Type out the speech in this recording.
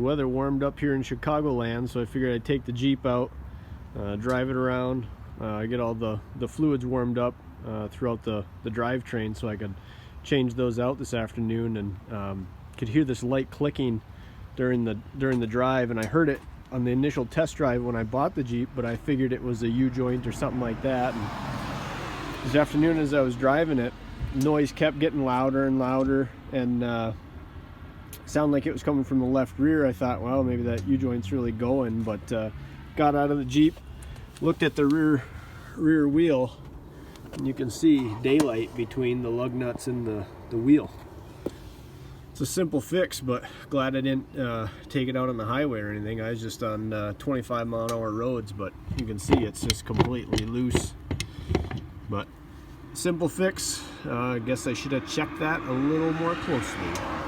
the weather warmed up here in Chicagoland, so I figured I'd take the Jeep out, drive it around, get all the fluids warmed up throughout the drivetrain, so I could change those out this afternoon. And could hear this light clicking during the drive, and I heard it on the initial test drive when I bought the Jeep, but I figured it was a U-joint or something like that. And this afternoon, as I was driving it, noise kept getting louder and louder, and sounded like it was coming from the left rear. I thought, well, maybe that U-joint's really going, but got out of the Jeep, looked at the rear wheel, and you can see daylight between the lug nuts and the wheel. It's a simple fix, but glad I didn't take it out on the highway or anything. I was just on 25 mile an hour roads, but you can see it's just completely loose. But simple fix. I guess I should have checked that a little more closely.